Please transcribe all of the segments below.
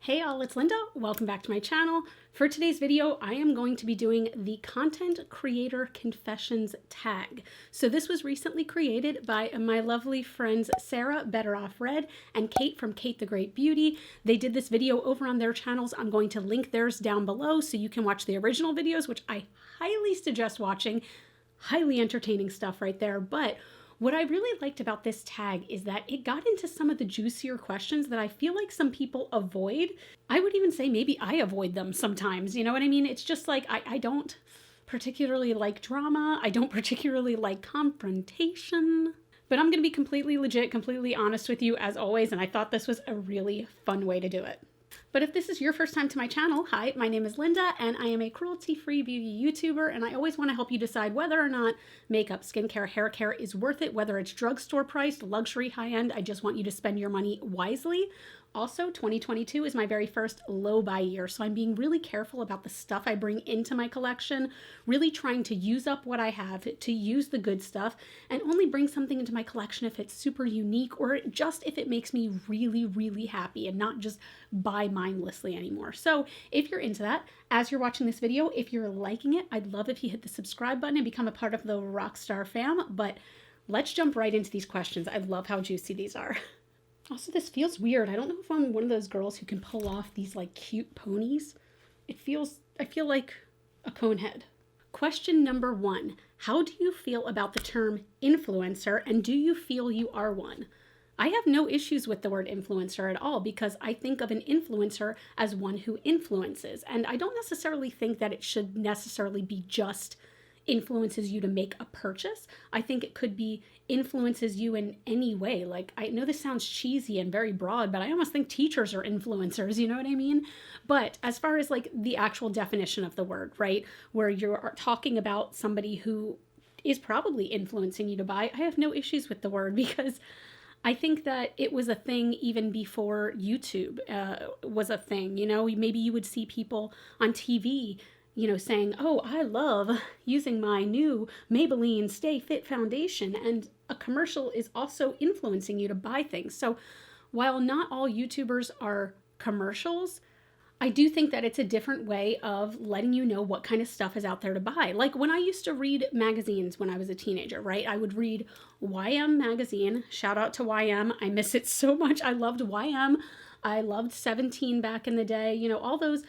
Hey all, it's Linda. Welcome back to my channel. For today's video, I am going to be doing the Content Creator Confessions tag. So this was recently created by my lovely friends Sarah, Better Off Red, and Kate from Kate the Great Beauty. They did this video over on their channels. I'm going to link theirs down below so you can watch the original videos, which I highly suggest watching. Highly entertaining stuff right there. But what I really liked about this tag is that it got into some of the juicier questions that I feel like some people avoid. I would even say maybe I avoid them sometimes, you know what I mean? It's just like, I don't particularly like drama. I don't particularly like confrontation. But I'm going to be completely legit, completely honest with you as always, and I thought this was a really fun way to do it. But if this is your first time to my channel, hi, my name is Linda and I am a cruelty-free beauty YouTuber, and I always want to help you decide whether or not makeup, skincare, hair care is worth it, whether it's drugstore priced, luxury, high-end. I just want you to spend your money wisely. Also, 2022 is my very first low buy year, so I'm being really careful about the stuff I bring into my collection, really trying to use up what I have, to use the good stuff, and only bring something into my collection if it's super unique or just if it makes me really, really happy and not just buy mindlessly anymore. So if you're into that, as you're watching this video, if you're liking it, I'd love if you hit the subscribe button and become a part of the Rockstar fam, but let's jump right into these questions. I love how juicy these are. Also, this feels weird. I don't know if I'm one of those girls who can pull off these like cute ponies. I feel like a cone head. Question number 1. How do you feel about the term influencer, and do you feel you are one? I have no issues with the word influencer at all because I think of an influencer as one who influences, and I don't necessarily think that it should necessarily be just influences you to make a purchase. I think it could be influences you in any way. Like, I know this sounds cheesy and very broad, but I almost think teachers are influencers, you know what I mean? But as far as like the actual definition of the word, right, where you're talking about somebody who is probably influencing you to buy, I have no issues with the word because I think that it was a thing even before YouTube was a thing. You know, maybe you would see people on TV, you know, saying, oh, I love using my new Maybelline Stay Fit foundation, and a commercial is also influencing you to buy things. So while not all YouTubers are commercials, I do think that it's a different way of letting you know what kind of stuff is out there to buy. Like when I used to read magazines when I was a teenager, right? I would read YM magazine. Shout out to YM. I miss it so much. I loved YM. I loved 17 back in the day. You know, all those.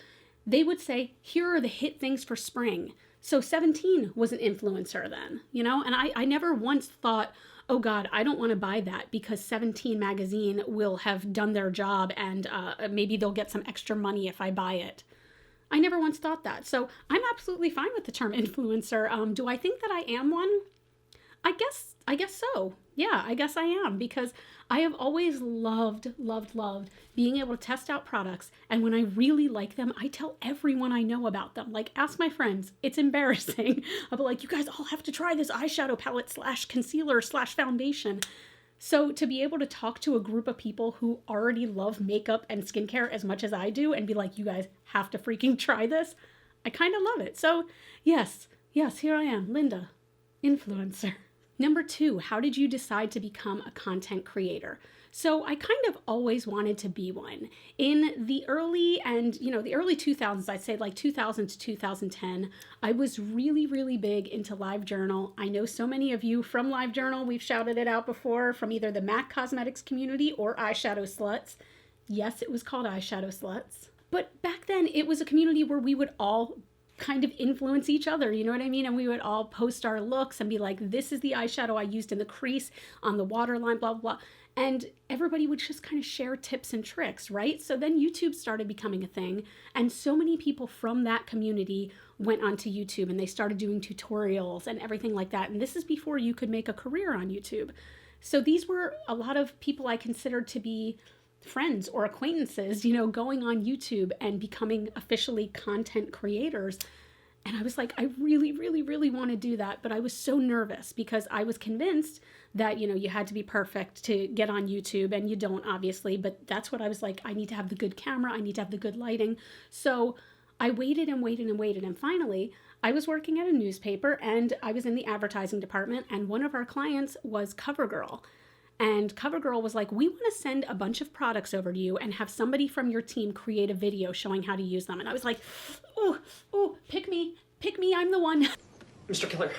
They would say, here are the hit things for spring. So 17 was an influencer then, you know? And I never once thought, oh God, I don't want to buy that because 17 magazine will have done their job and maybe they'll get some extra money if I buy it. I never once thought that. So I'm absolutely fine with the term influencer. Do I think that I am one? I guess so. Yeah, I guess I am, because I have always loved being able to test out products. And when I really like them, I tell everyone I know about them. Like, ask my friends. It's embarrassing. I'll be like, you guys all have to try this eyeshadow palette / concealer / foundation. So to be able to talk to a group of people who already love makeup and skincare as much as I do and be like, you guys have to freaking try this, I kind of love it. So yes, here I am, Linda, influencer. Number 2, how did you decide to become a content creator? So I kind of always wanted to be one. In the early 2000s, I'd say like 2000 to 2010, I was really, really big into LiveJournal. I know so many of you from LiveJournal, we've shouted it out before, from either the MAC Cosmetics community or Eyeshadow Sluts. Yes, it was called Eyeshadow Sluts. But back then it was a community where we would all kind of influence each other, you know what I mean? And we would all post our looks and be like, this is the eyeshadow I used in the crease on the waterline, blah, blah, blah. And everybody would just kind of share tips and tricks, right? So then YouTube started becoming a thing. And so many people from that community went onto YouTube and they started doing tutorials and everything like that. And this is before you could make a career on YouTube. So these were a lot of people I considered to be friends or acquaintances, you know, going on YouTube and becoming officially content creators. And I was like, I really, really, really want to do that. But I was so nervous because I was convinced that, you know, you had to be perfect to get on YouTube, and you don't, obviously. But that's what I was like, I need to have the good camera. I need to have the good lighting. So I waited and waited and waited. And finally, I was working at a newspaper and I was in the advertising department, and one of our clients was CoverGirl. And CoverGirl was like, we want to send a bunch of products over to you and have somebody from your team create a video showing how to use them. And I was like, oh, pick me, I'm the one. Mr. Killer,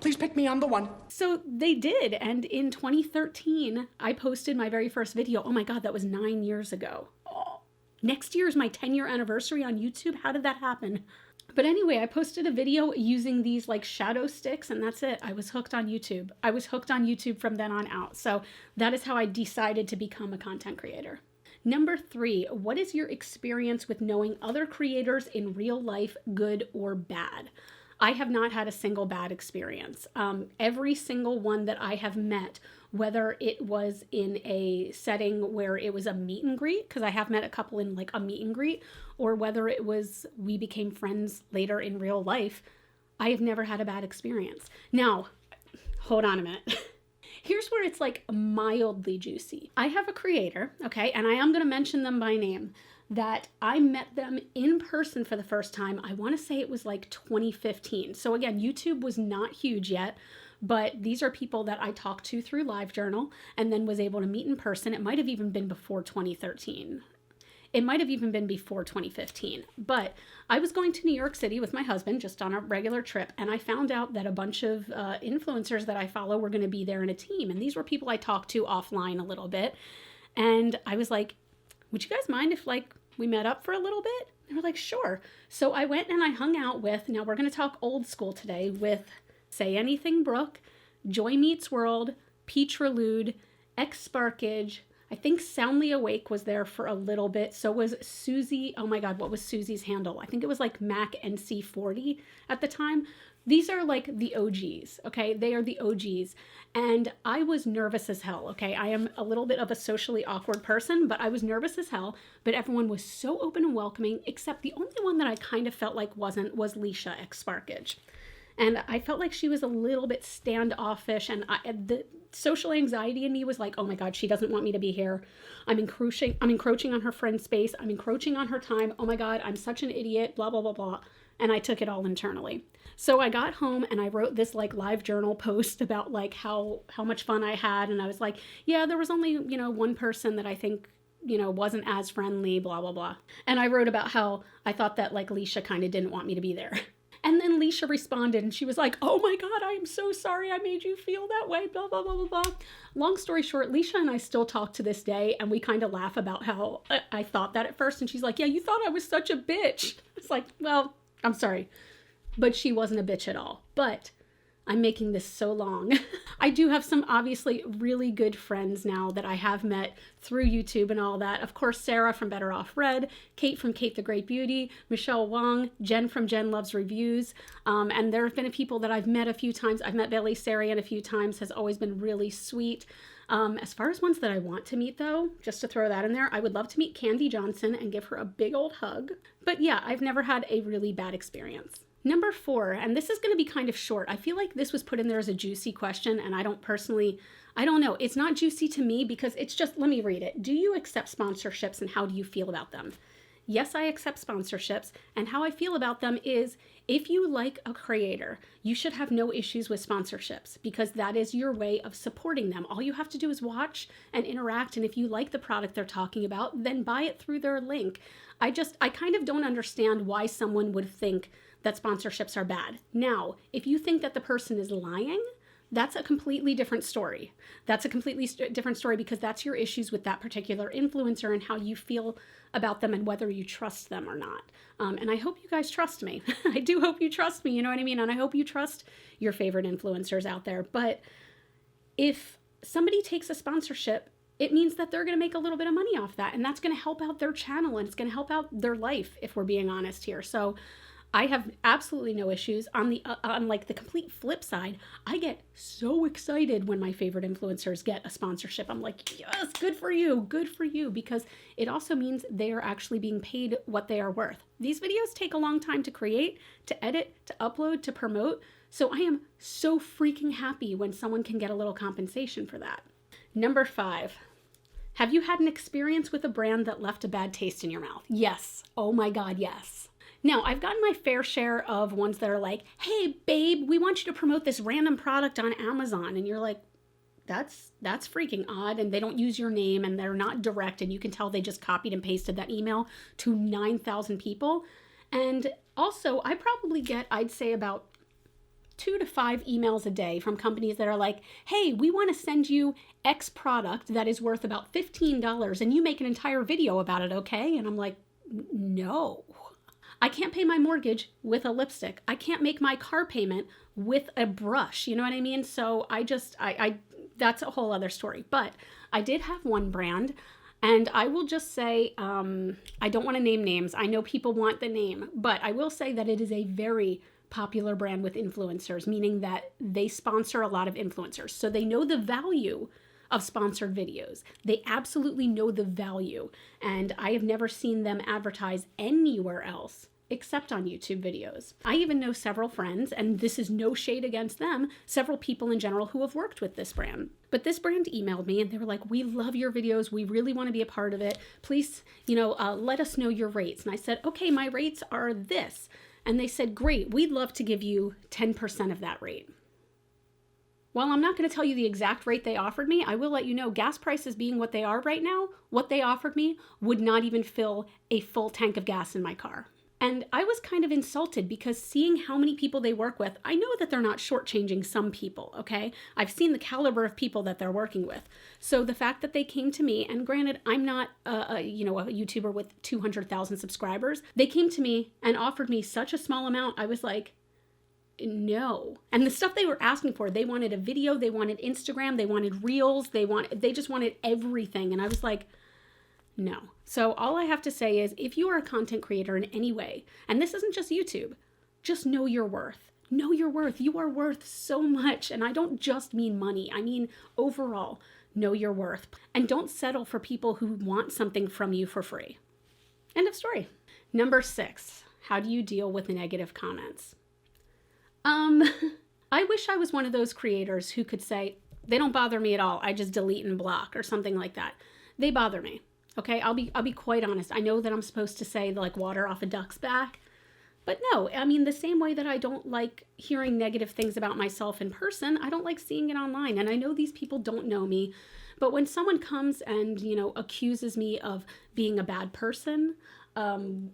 please pick me, I'm the one. So they did. And in 2013, I posted my very first video. Oh my God, that was 9 years ago. Oh, next year is my 10-year anniversary on YouTube. How did that happen? But anyway, I posted a video using these like shadow sticks, and that's it. I was hooked on YouTube. I was hooked on YouTube from then on out. So that is how I decided to become a content creator. Number 3, what is your experience with knowing other creators in real life, good or bad? I have not had a single bad experience. Every single one that I have met, whether it was in a setting where it was a meet and greet, because I have met a couple in like a meet and greet, or whether it was we became friends later in real life, I have never had a bad experience. Now, hold on a minute. Here's where it's like mildly juicy. I have a creator, okay, and I am going to mention them by name, that I met them in person for the first time. I want to say it was like 2015. So again, YouTube was not huge yet, but these are people that I talked to through LiveJournal and then was able to meet in person. It might have even been before 2013. It might have even been before 2015, but I was going to New York City with my husband just on a regular trip, and I found out that a bunch of influencers that I follow were going to be there in a team, and these were people I talked to offline a little bit, and I was like, would you guys mind if like we met up for a little bit? They were like, sure. So I went and I hung out with, now we're going to talk old school today, with Say Anything Brooke, Joy Meets World, Peach Relude, X Sparkage, I think Soundly Awake was there for a little bit. So was Susie. Oh my God, what was Susie's handle? I think it was like Mac NC40 at the time. These are like the OGs, okay? They are the OGs. And I was nervous as hell, okay? I am a little bit of a socially awkward person, but I was nervous as hell. But everyone was so open and welcoming, except the only one that I kind of felt like wasn't was Leisha X Sparkage. And I felt like she was a little bit standoffish, and the social anxiety in me was like, oh my God, she doesn't want me to be here. I'm encroaching on her friend's space. I'm encroaching on her time. Oh my God, I'm such an idiot, blah, blah, blah, blah. And I took it all internally. So I got home and I wrote this like LiveJournal post about like how much fun I had. And I was like, yeah, there was only, one person that I think, wasn't as friendly, blah, blah, blah. And I wrote about how I thought that like Leisha kind of didn't want me to be there. And then Leisha responded and she was like, oh my God, I am so sorry I made you feel that way, blah, blah, blah, blah, blah. Long story short, Leisha and I still talk to this day, and we kind of laugh about how I thought that at first. And she's like, yeah, you thought I was such a bitch. It's like, well, I'm sorry, but she wasn't a bitch at all. But I'm making this so long. I do have some obviously really good friends now that I have met through YouTube and all that. Of course, Sarah from Better Off Red, Kate from Kate the Great Beauty, Michelle Wong, Jen from Jen Loves Reviews. And there have been people that I've met a few times. I've met Bailey Sarian a few times, has always been really sweet. As far as ones that I want to meet though, just to throw that in there, I would love to meet Candy Johnson and give her a big old hug. But yeah, I've never had a really bad experience. Number 4, and this is going to be kind of short. I feel like this was put in there as a juicy question, and I don't know. It's not juicy to me because it's just, let me read it. Do you accept sponsorships, and how do you feel about them? Yes, I accept sponsorships, and how I feel about them is if you like a creator, you should have no issues with sponsorships because that is your way of supporting them. All you have to do is watch and interact, and if you like the product they're talking about, then buy it through their link. I kind of don't understand why someone would think that sponsorships are bad. Now, if you think that the person is lying, that's a completely different story. That's a completely different story because that's your issues with that particular influencer and how you feel about them and whether you trust them or not. And I hope you guys trust me. I do hope you trust me, you know what I mean? And I hope you trust your favorite influencers out there. But if somebody takes a sponsorship, it means that they're going to make a little bit of money off that. And that's going to help out their channel and it's going to help out their life, if we're being honest here. So I have absolutely no issues. On like the complete flip side, I get so excited when my favorite influencers get a sponsorship. I'm like, yes, good for you, because it also means they are actually being paid what they are worth. These videos take a long time to create, to edit, to upload, to promote. So I am so freaking happy when someone can get a little compensation for that. Number 5. Have you had an experience with a brand that left a bad taste in your mouth? Yes. Oh my God, yes. Now, I've gotten my fair share of ones that are like, hey, babe, we want you to promote this random product on Amazon. And you're like, that's freaking odd. And they don't use your name and they're not direct. And you can tell they just copied and pasted that email to 9,000 people. And also, I probably get, I'd say about 2 to 5 emails a day from companies that are like, hey, we want to send you X product that is worth about $15 and you make an entire video about it, okay? And I'm like, no. I can't pay my mortgage with a lipstick. I can't make my car payment with a brush. You know what I mean? So I that's a whole other story. But I did have one brand, and I will just say, I don't want to name names. I know people want the name, but I will say that it is a very popular brand with influencers, meaning that they sponsor a lot of influencers. So they know the value of sponsored videos. They absolutely know the value. And I have never seen them advertise anywhere else except on YouTube videos. I even know several friends, and this is no shade against them, several people in general who have worked with this brand. But this brand emailed me and they were like, we love your videos. We really want to be a part of it. Please, let us know your rates. And I said, okay, my rates are this. And they said, great, we'd love to give you 10% of that rate. While I'm not going to tell you the exact rate they offered me, I will let you know gas prices being what they are right now, what they offered me would not even fill a full tank of gas in my car. And I was kind of insulted because seeing how many people they work with, I know that they're not shortchanging some people, okay? I've seen the caliber of people that they're working with. So the fact that they came to me, and granted, I'm not a YouTuber with 200,000 subscribers. They came to me and offered me such a small amount. I was like, no. And the stuff they were asking for, they wanted a video, they wanted Instagram, they wanted reels, they just wanted everything. And I was like, no. So all I have to say is if you are a content creator in any way, and this isn't just YouTube, just know your worth. Know your worth. You are worth so much. And I don't just mean money. I mean overall, know your worth. And don't settle for people who want something from you for free. End of story. Number 6, how do you deal with negative comments? I wish I was one of those creators who could say, they don't bother me at all. I just delete and block or something like that. They bother me. Okay, I'll be quite honest. I know that I'm supposed to say like water off a duck's back, but no, I mean the same way that I don't like hearing negative things about myself in person, I don't like seeing it online. And I know these people don't know me, but when someone comes and, accuses me of being a bad person,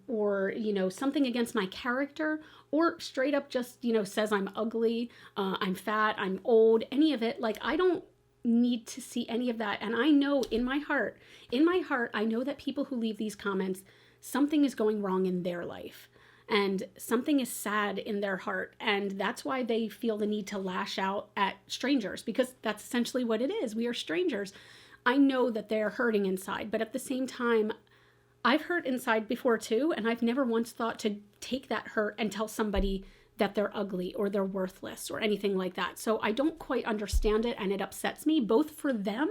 or, something against my character, or straight up just, says I'm ugly, I'm fat, I'm old, any of it, like I don't need to see any of that. And I know in my heart, I know that people who leave these comments, something is going wrong in their life and something is sad in their heart. And that's why they feel the need to lash out at strangers, because that's essentially what it is. We are strangers. I know that they're hurting inside, but at the same time, I've hurt inside before too. And I've never once thought to take that hurt and tell somebody that they're ugly or they're worthless or anything like that. So I don't quite understand it, and it upsets me both for them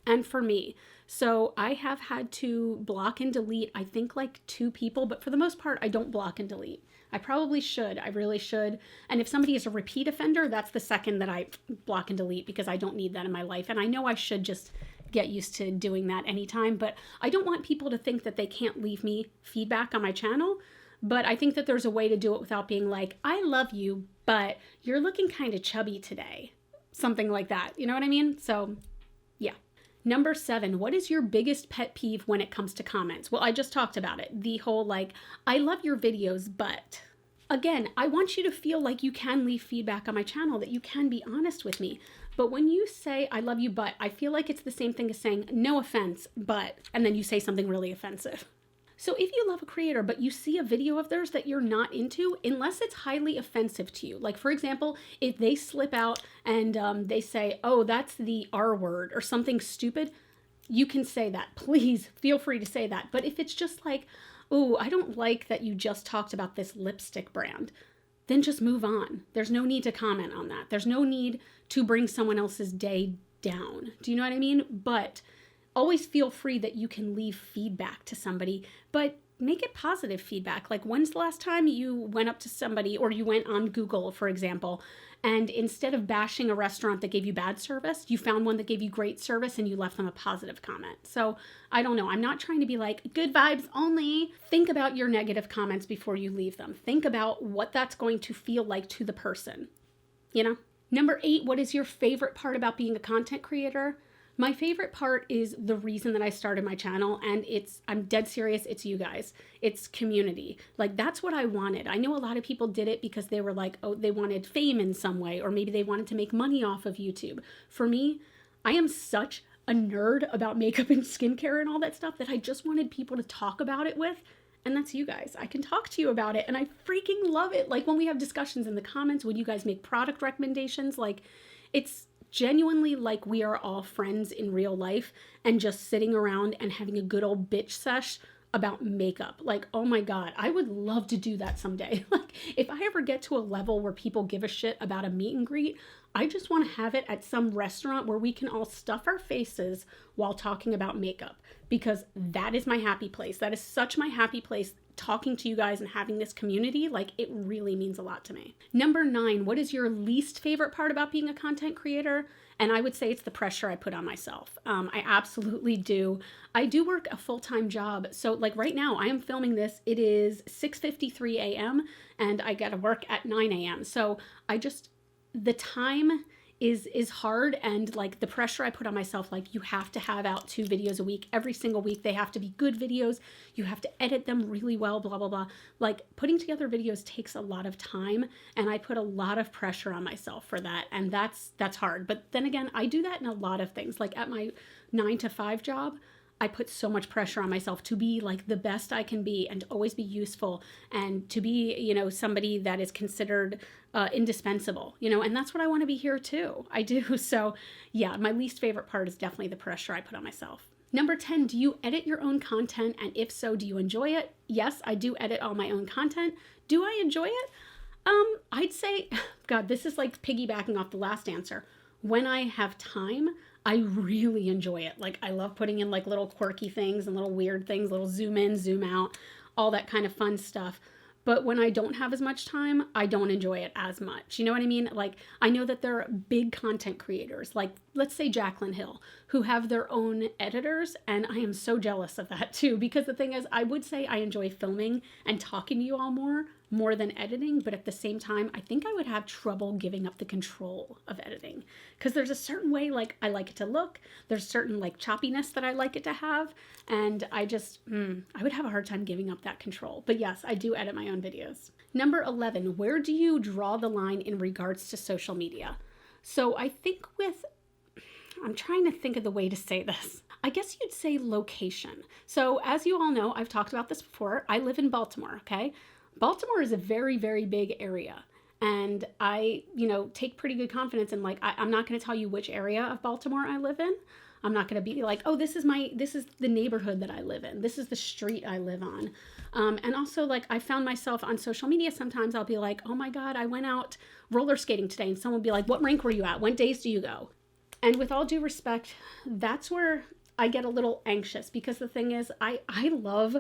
and for me. So I have had to block and delete, I think like 2 people, but for the most part, I don't block and delete. I probably should. I really should. And if somebody is a repeat offender, that's the second that I block and delete, because I don't need that in my life. And I know I should just get used to doing that anytime, but I don't want people to think that they can't leave me feedback on my channel. But I think that there's a way to do it without being like, I love you, but you're looking kind of chubby today. Something like that. You know what I mean? So, yeah. Number 7, what is your biggest pet peeve when it comes to comments? Well, I just talked about it. The whole like, I love your videos, but... Again, I want you to feel like you can leave feedback on my channel, that you can be honest with me. But when you say, I love you, but, I feel like it's the same thing as saying, no offense, but, and then you say something really offensive. So if you love a creator, but you see a video of theirs that you're not into, unless it's highly offensive to you, like for example, if they slip out and they say, oh, that's the R word or something stupid, you can say that. Please feel free to say that. But if it's just like, oh, I don't like that you just talked about this lipstick brand, then just move on. There's no need to comment on that. There's no need to bring someone else's day down. Do you know what I mean? But always feel free that you can leave feedback to somebody, but make it positive feedback. Like, when's the last time you went up to somebody, or you went on Google, for example, and instead of bashing a restaurant that gave you bad service, you found one that gave you great service and you left them a positive comment? So I don't know. I'm not trying to be like good vibes only. Think about your negative comments before you leave them. Think about what that's going to feel like to the person, you know? Number 8, what is your favorite part about being a content creator? My favorite part is the reason that I started my channel, and I'm dead serious, it's you guys. It's community. Like, that's what I wanted. I know a lot of people did it because they were like, oh, they wanted fame in some way, or maybe they wanted to make money off of YouTube. For me, I am such a nerd about makeup and skincare and all that stuff that I just wanted people to talk about it with. And that's you guys. I can talk to you about it, and I freaking love it. Like, when we have discussions in the comments, when you guys make product recommendations, like, it's genuinely like we are all friends in real life and just sitting around and having a good old bitch sesh about makeup. Like, oh my God, I would love to do that someday. Like, if I ever get to a level where people give a shit about a meet and greet, I just want to have it at some restaurant where we can all stuff our faces while talking about makeup, because that is my happy place. That is such my happy place, talking to you guys and having this community. Like, it really means a lot to me. Number 9, what is your least favorite part about being a content creator? And I would say it's the pressure I put on myself. I absolutely do. I do work a full-time job. So like right now I am filming this. It is 6:53 a.m. and I get to work at 9 a.m. So the time is hard, and like the pressure I put on myself, like you have to have out 2 videos a week every single week. They have to be good videos. You have to edit them really well, blah, blah, blah. Like, putting together videos takes a lot of time, and I put a lot of pressure on myself for that. And that's hard. But then again, I do that in a lot of things. Like at my 9-to-5 job, I put so much pressure on myself to be like the best I can be and to always be useful and to be, you know, somebody that is considered indispensable, you know, and that's what I want to be here too. I do. So yeah, my least favorite part is definitely the pressure I put on myself. Number 10, do you edit your own content? And if so, do you enjoy it? Yes, I do edit all my own content. Do I enjoy it? I'd say, God, this is like piggybacking off the last answer. When I have time, I really enjoy it. Like, I love putting in like little quirky things and little weird things, little zoom in, zoom out, all that kind of fun stuff. But when I don't have as much time, I don't enjoy it as much. You know what I mean? Like, I know that there are big content creators, like let's say Jaclyn Hill, who have their own editors. And I am so jealous of that too, because the thing is, I would say I enjoy filming and talking to you all more than editing. But at the same time, I think I would have trouble giving up the control of editing, because there's a certain way, like, I like it to look. There's certain like choppiness that I like it to have. And I would have a hard time giving up that control. But yes, I do edit my own videos. Number 11, where do you draw the line in regards to social media? So I think I'm trying to think of the way to say this. I guess you'd say location. So as you all know, I've talked about this before. I live in Baltimore, okay? Baltimore is a very, very big area. And I, take pretty good confidence in, like, I'm not going to tell you which area of Baltimore I live in. I'm not going to be like, oh, this is the neighborhood that I live in. This is the street I live on. And also, like, I found myself on social media, sometimes I'll be like, oh my God, I went out roller skating today. And someone will be like, what rink were you at? What days do you go? And with all due respect, that's where I get a little anxious, because the thing is, I love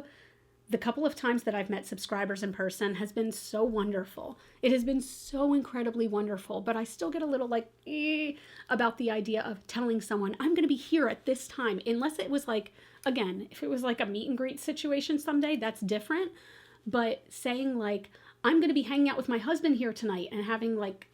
the couple of times that I've met subscribers in person has been so wonderful. It has been so incredibly wonderful, but I still get a little like about the idea of telling someone I'm going to be here at this time, unless it was like, again, if it was like a meet and greet situation someday, that's different. But saying like, I'm going to be hanging out with my husband here tonight, and having like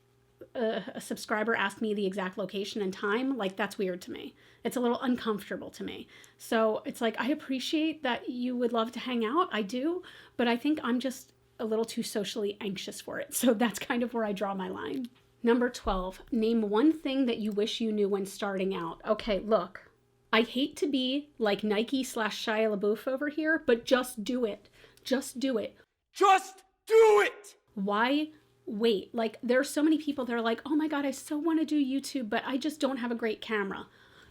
a subscriber ask me the exact location and time, like, that's weird to me. It's a little uncomfortable to me. So it's like, I appreciate that you would love to hang out. I do, but I think I'm just a little too socially anxious for it. So that's kind of where I draw my line. Number 12, name one thing that you wish you knew when starting out. Okay, look, I hate to be like Nike/Shia LaBeouf over here, but just do it. Just do it. Just do it! Why wait? Like, there are so many people that are like, oh my God, I so want to do YouTube, but I just don't have a great camera.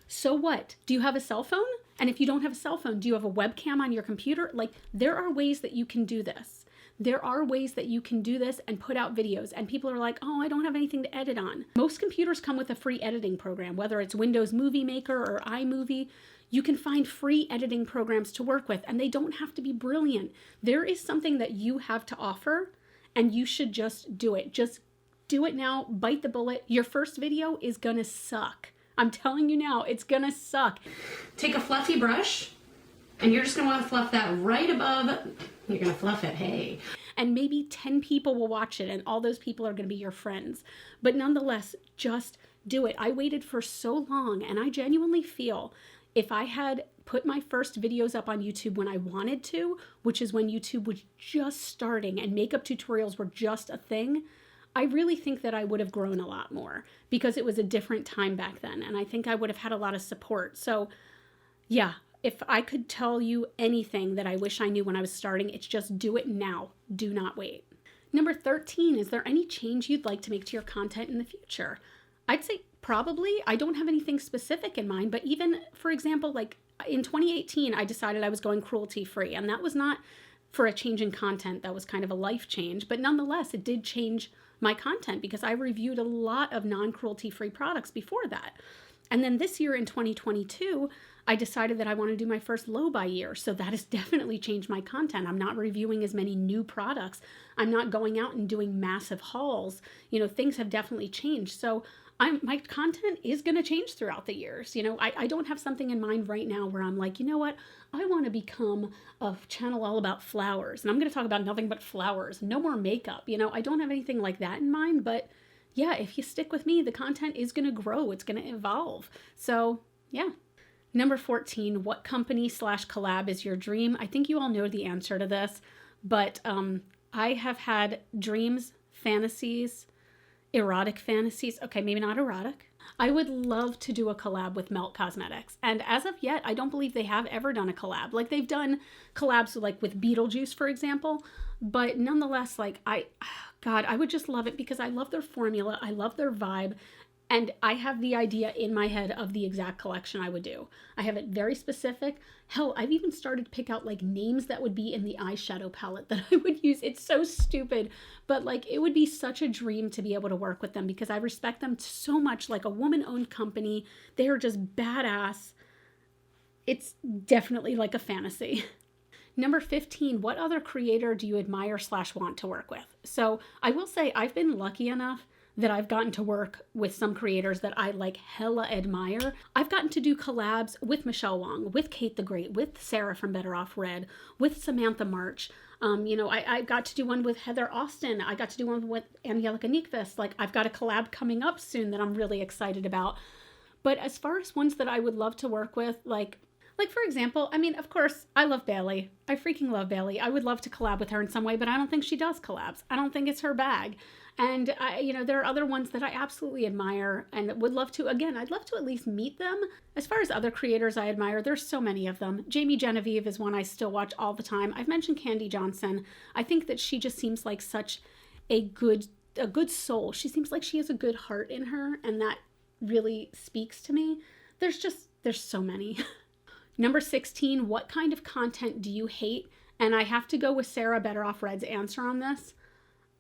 So what? Do you have a cell phone? And if you don't have a cell phone, do you have a webcam on your computer? Like, there are ways that you can do this. There are ways that you can do this and put out videos. And people are like, oh, I don't have anything to edit on. Most computers come with a free editing program, whether it's Windows Movie Maker or iMovie. You can find free editing programs to work with, and they don't have to be brilliant. There is something that you have to offer, and you should just do it. Just do it now. Bite the bullet. Your first video is gonna suck. I'm telling you now, it's gonna suck. Take a fluffy brush, and you're just gonna wanna fluff that right above You're going to fluff it, hey. And maybe 10 people will watch it and all those people are going to be your friends. But nonetheless, just do it. I waited for so long and I genuinely feel if I had put my first videos up on YouTube when I wanted to, which is when YouTube was just starting and makeup tutorials were just a thing, I really think that I would have grown a lot more because it was a different time back then. And I think I would have had a lot of support. So yeah, if I could tell you anything that I wish I knew when I was starting, it's just do it now. Do not wait. Number 13, is there any change you'd like to make to your content in the future? I'd say probably. I don't have anything specific in mind, but even, for example, like in 2018, I decided I was going cruelty-free, and that was not for a change in content. That was kind of a life change, but nonetheless, it did change my content because I reviewed a lot of non-cruelty-free products before that. And then this year in 2022, I decided that I want to do my first low buy year. So that has definitely changed my content. I'm not reviewing as many new products. I'm not going out and doing massive hauls. You know, things have definitely changed. So my content is going to change throughout the years. You know, I don't have something in mind right now where I'm like, you know what? I want to become a channel all about flowers. And I'm going to talk about nothing but flowers. No more makeup. You know, I don't have anything like that in mind. But yeah, if you stick with me, the content is going to grow. It's going to evolve. So yeah. Number 14, what company / collab is your dream? I think you all know the answer to this, but I have had dreams, fantasies, erotic fantasies. Okay, maybe not erotic. I would love to do a collab with Melt Cosmetics. And as of yet, I don't believe they have ever done a collab. Like they've done collabs like with Beetlejuice, for example. But nonetheless, like God, I would just love it because I love their formula. I love their vibe. And I have the idea in my head of the exact collection I would do. I have it very specific. Hell, I've even started to pick out like names that would be in the eyeshadow palette that I would use. It's so stupid, but like it would be such a dream to be able to work with them because I respect them so much. Like a woman-owned company. They are just badass. It's definitely like a fantasy. Number 15, what other creator do you admire / want to work with? So I will say I've been lucky enough that I've gotten to work with some creators that I like hella admire. I've gotten to do collabs with Michelle Wong, with Kate the Great, with Sarah from Better Off Red, with Samantha March. You know, I got to do one with Heather Austin. I got to do one with Angelica Nyqvist. Like I've got a collab coming up soon that I'm really excited about. But as far as ones that I would love to work with, like for example, I mean, of course, I love Bailey. I freaking love Bailey. I would love to collab with her in some way, but I don't think she does collabs. I don't think it's her bag. And you know, there are other ones that I absolutely admire and would love to, again, I'd love to at least meet them. As far as other creators I admire, there's so many of them. Jamie Genevieve is one I still watch all the time. I've mentioned Candy Johnson. I think that she just seems like such a good soul. She seems like she has a good heart in her, and that really speaks to me. There's so many. Number 16, what kind of content do you hate? And I have to go with Sarah Better Off Red's answer on this.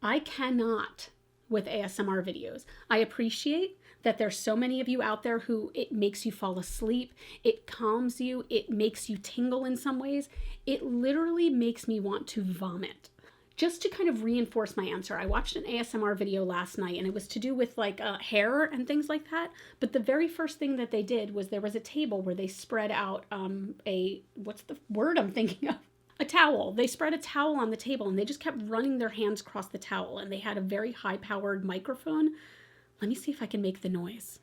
I cannot with ASMR videos. I appreciate that there's so many of you out there who it makes you fall asleep. It calms you. It makes you tingle in some ways. It literally makes me want to vomit. Just to kind of reinforce my answer, I watched an ASMR video last night and it was to do with like hair and things like that. But the very first thing that they did was there was a table where they spread out what's the word I'm thinking of? A towel. They spread a towel on the table and they just kept running their hands across the towel, and they had a very high-powered microphone. Let me see if I can make the noise.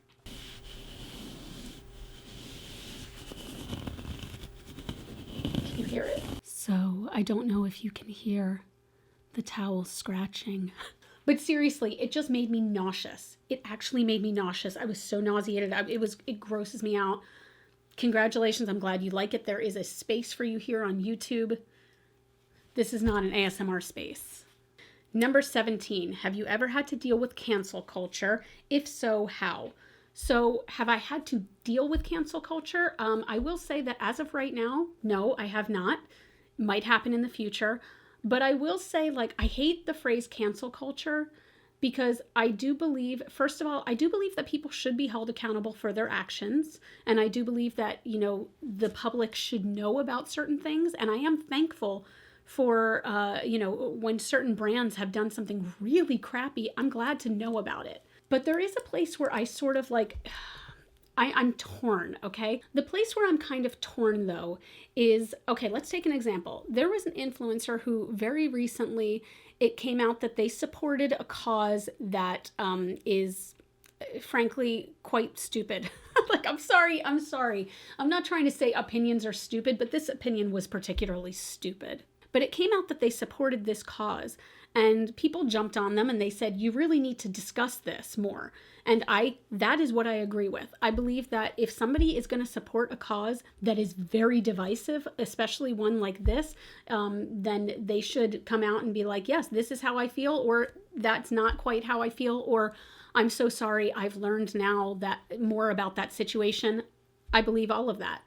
Can you hear it? So I don't know if you can hear the towel scratching. But seriously, it just made me nauseous. It actually made me nauseous. I was so nauseated. It grosses me out. Congratulations, I'm glad you like it. There is a space for you here on YouTube. This is not an ASMR space. Number 17, have you ever had to deal with cancel culture? If so, how? So have I had to deal with cancel culture? I will say that as of right now, no, I have not. Might happen in the future. But I will say, like, I hate the phrase cancel culture because I do believe, first of all, I do believe that people should be held accountable for their actions. And I do believe that, you know, the public should know about certain things. And I am thankful for, you know, when certain brands have done something really crappy, I'm glad to know about it. But there is a place where I sort of like, I'm torn, okay? The place where I'm kind of torn though is, okay, let's take an example. There was an influencer who very recently, it came out that they supported a cause that is frankly quite stupid. Like, I'm sorry. I'm not trying to say opinions are stupid, but this opinion was particularly stupid. But it came out that they supported this cause, and people jumped on them and they said, you really need to discuss this more. And that is what I agree with. I believe that if somebody is going to support a cause that is very divisive, especially one like this, then they should come out and be like, yes, this is how I feel, or that's not quite how I feel, or I'm so sorry, I've learned now that more about that situation. I believe all of that.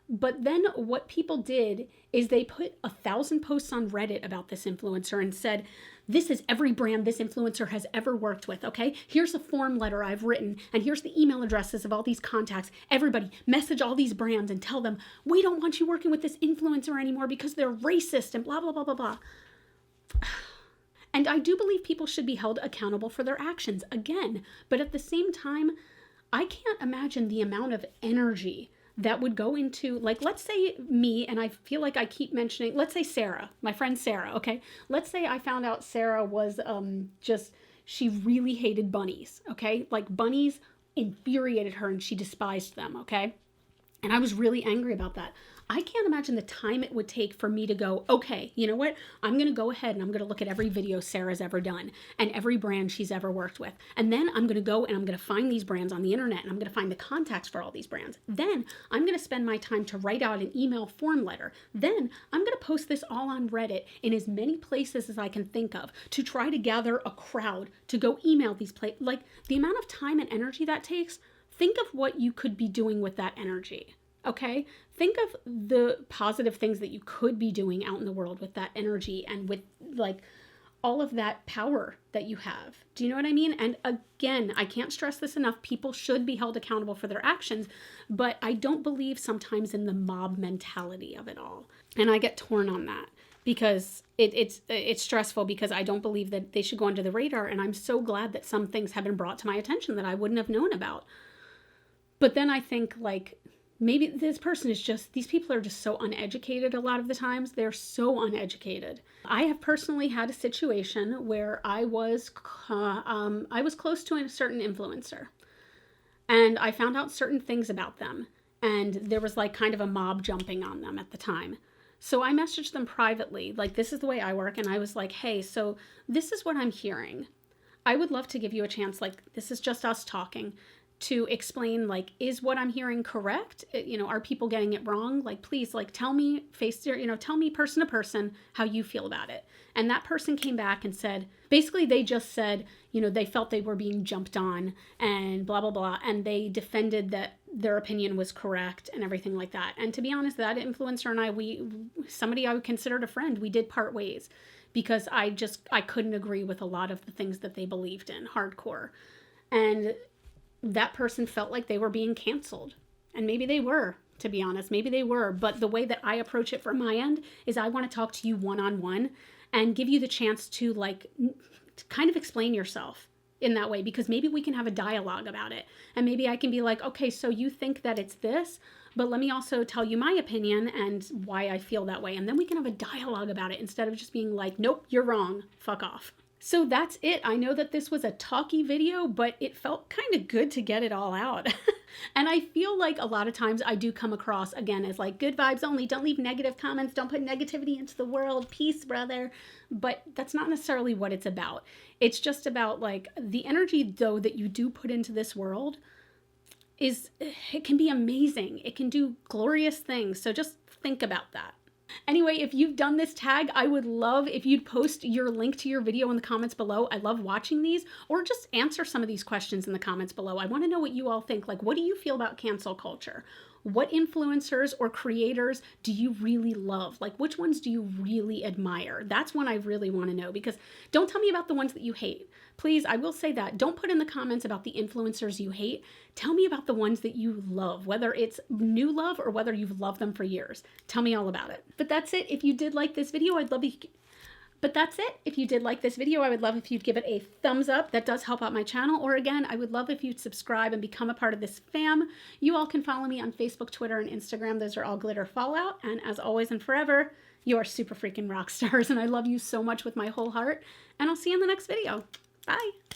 But then what people did is they put 1,000 posts on Reddit about this influencer and said, this is every brand this influencer has ever worked with, okay? Here's a form letter I've written, and here's the email addresses of all these contacts. Everybody, message all these brands and tell them, we don't want you working with this influencer anymore because they're racist and blah, blah, blah, blah, blah. And I do believe people should be held accountable for their actions, again. But at the same time, I can't imagine the amount of energy that would go into, like, let's say me, and I feel like I keep mentioning, let's say Sarah, my friend Sarah, okay? Let's say I found out Sarah was she really hated bunnies, okay? Like, bunnies infuriated her and she despised them, okay? And I was really angry about that. I can't imagine the time it would take for me to go, okay, you know what? I'm going to go ahead and I'm going to look at every video Sarah's ever done and every brand she's ever worked with. And then I'm going to go and I'm going to find these brands on the internet and I'm going to find the contacts for all these brands. Then I'm going to spend my time to write out an email form letter. Then I'm going to post this all on Reddit in as many places as I can think of to try to gather a crowd to go email these places. Like, the amount of time and energy that takes, think of what you could be doing with that energy. Okay, think of the positive things that you could be doing out in the world with that energy and with, like, all of that power that you have. Do you know what I mean? And again, I can't stress this enough. People should be held accountable for their actions, but I don't believe sometimes in the mob mentality of it all. And I get torn on that because it's stressful, because I don't believe that they should go under the radar. And I'm so glad that some things have been brought to my attention that I wouldn't have known about. But then I think, like, maybe this person is just, these people are just so uneducated a lot of the times. They're so uneducated. I have personally had a situation where I was close to a certain influencer and I found out certain things about them, and there was like kind of a mob jumping on them at the time. So I messaged them privately, like, this is the way I work. And I was like, hey, so this is what I'm hearing. I would love to give you a chance. Like, this is just us talking, to explain, like, is what I'm hearing correct? You know, are people getting it wrong? Like, please, like, tell me tell me person to person how you feel about it. And that person came back and said, basically they just said, you know, they felt they were being jumped on and blah, blah, blah. And they defended that their opinion was correct and everything like that. And to be honest, that influencer and I, somebody I would consider a friend, we did part ways because I couldn't agree with a lot of the things that they believed in hardcore. And that person felt like they were being canceled. And maybe they were, to be honest, maybe they were. But the way that I approach it from my end is I want to talk to you one-on-one and give you the chance to, like, to kind of explain yourself in that way, because maybe we can have a dialogue about it. And maybe I can be like, okay, so you think that it's this, but let me also tell you my opinion and why I feel that way. And then we can have a dialogue about it instead of just being like, nope, you're wrong, fuck off. So that's it. I know that this was a talky video, but it felt kind of good to get it all out. And I feel like a lot of times I do come across, again, as like, good vibes only. Don't leave negative comments. Don't put negativity into the world. Peace, brother. But that's not necessarily what it's about. It's just about, like, the energy, though, that you do put into this world it can be amazing. It can do glorious things. So just think about that. Anyway, if you've done this tag, I would love if you'd post your link to your video in the comments below. I love watching these, or just answer some of these questions in the comments below. I want to know what you all think. Like, what do you feel about cancel culture? What influencers or creators do you really love? Like, which ones do you really admire? That's one I really want to know, because don't tell me about the ones that you hate. Please, I will say that. Don't put in the comments about the influencers you hate. Tell me about the ones that you love, whether it's new love or whether you've loved them for years. Tell me all about it. But that's it. If you did like this video, I'd love But that's it. If you did like this video, I would love if you'd give it a thumbs up. That does help out my channel. Or again, I would love if you'd subscribe and become a part of this fam. You all can follow me on Facebook, Twitter, and Instagram. Those are all GlitterFallout. And as always and forever, you are super freaking rock stars. And I love you so much with my whole heart. And I'll see you in the next video. Bye.